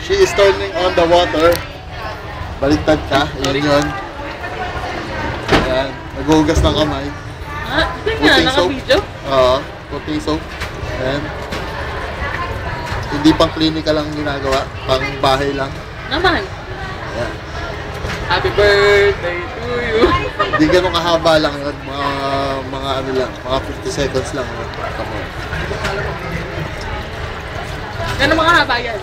She is turning on the water. Baliktad ka. Ayan yun. Ayan. Naghuhugas ng kamay. Ah, tingnan, naka-video? Oo. Puting soap. Ayan. Hindi pang clinical lang ginagawa. Pang bahay lang. Naman. Ayan. Happy birthday to you. Hindi ganun kahaba lang yun. Mga ano lang. Mga 50 seconds lang. Come on. Gano'ng mga haba yan?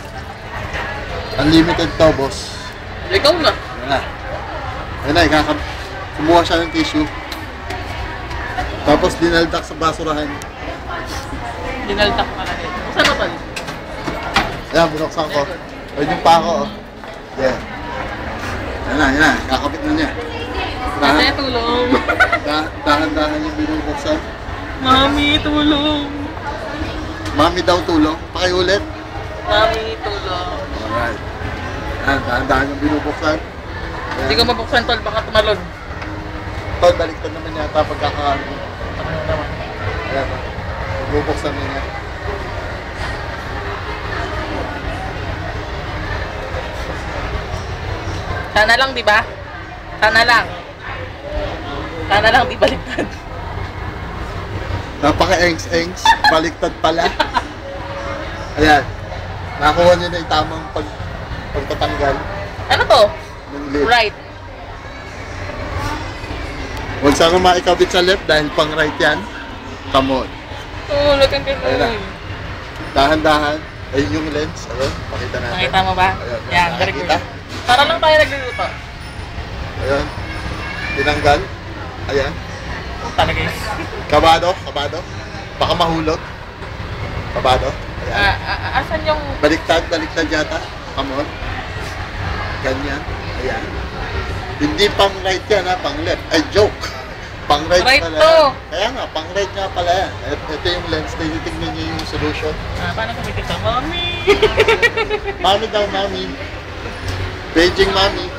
Unlimited to, boss. Ikaw na. Ayan na. Ayan na. Kumuha siya ng tissue. Tapos dinaldak sa basurahan. Dinaltak pa na rin. Saan na pala? Ayan, binuksan ko. Ayun yung pa ako. Oh. Yeah. Ayan na. Kakapit na niya. Kasi tulong. Dahan-dahan yung binubuksan. Mami, tulong. Mami daw tulong. Pakiulit. Mami, tulong. Alright. Ayan, dahan-dahan yung binubuksan. Hindi ko mabuksan, tol. Baka tumalon. Tol, baliktad naman yata pagkakaano. Ayan. Binubuksan na niya. Sana lang, di ba? Sana lang. Sana lang, di baliktad. Napaka-engs-engs. Baliktad pala. Ayan. Nakuha niyo na yung tamang pagtatanggal. Ano to? Ng lid. Right. Huwag sana maikabit sa left dahil pang right yan. Come on. Tulog ang Ayan na. ganun. Dahan-dahan. Ayun yung lens. Ayun. Pakita natin. Nakita mo ba? Ayun. Yan, very Nakita? good. Para lang tayo nagluluto. Ayun. Tinanggal. Ayan. Talaga yun. Kabado. Baka mahulog. Kabado. Ayan. Asan yung... Baliktad yata. Come on. Ganyan. Ayan. Hindi pang right yan ha, pang left. Ay, joke. Pang right Right pala. to. Kaya nga, pang right nga pala yan. Ito yung lens, tinitignan niya yung solution. Paano kumitik ka? Mami! Mami daw, mami. Beijing mami.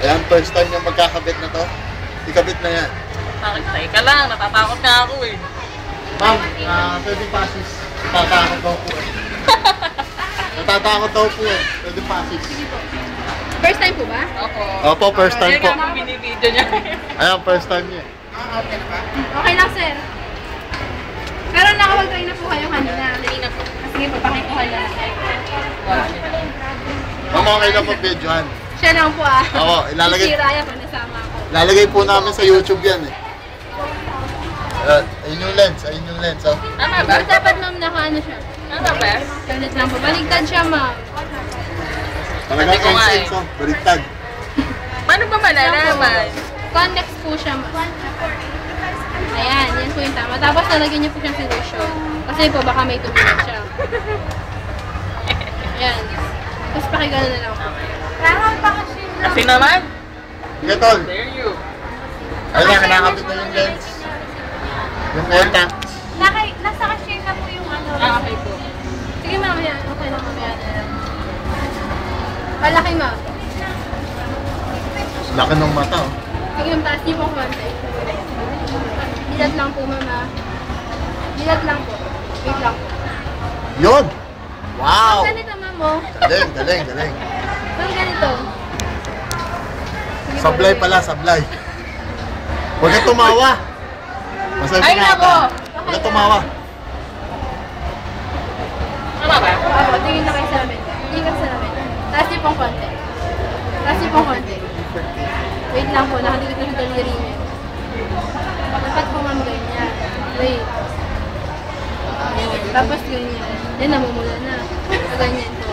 Ayan, first time niya magkakabit na to. Ikabit na yan. Teka lang, natatakot nga ako eh. Ma'am, pwede pasis. Natatakot daw po eh. Natatakot daw po eh. Pwede pasis. First time po ba? Opo, first time po. Kaya nga binibidyo niya. Ayan, first time niya. Okay lang, sir. Pero nakawag-try na po kayo kanina. Kanina po. Sige po, pakikuha na. Ma'am, okay lang mag-videohan. Siya lang po ah. Oo, ilalagay. Si Raya po nasama ako. Lalagay po namin sa YouTube yan eh. Ayun yung lens, oh. Tama ba? Pero dapat ma'am nakaano siya. Tama ba? Ganit lang po. Baligtad siya ma'am. Talagang Sabi ko nga sense, oh. Baliktad. Paano ba malalaman? Convex po siya ma'am. Ayan, yan po yung tama. Tapos nalagyan niyo po siyang solution. Kasi po baka may tubig siya. Ayan. Tapos pakigano na lang po. Kasi naman. Sige, tol. There you. Ayun na, kinakabit na yung lens. Yung contact. Nasa cashier na po yung ano. Okay po. Sige ma'am, yan. Okay lang ma'am yan. Palaki ma'am. Laki ng mata, oh. Sige ma'am, taas niyo po konti. Dilat lang po ma'am ah. Dilat lang po. Wait lang po. Yun! Wow! Ma'am, ganito ma'am oh. Galing. Ma'am, ganito. Sige po, Sablay sige. pala, sablay. Huwag kang tumawa. Masaya Ay, nako! Huwag kang tumawa. Tama ba? Opo, tingin na kayo sa amin. Tingin ka sa amin. Taas niyo pong konti. Taas niyo pong konti. Wait lang po, nakadikit na sa daliri niyo. Dapat po ma'am ganyan. Wait. Ayan. Tapos ganyan. Yan, namumula na. Ganyan po.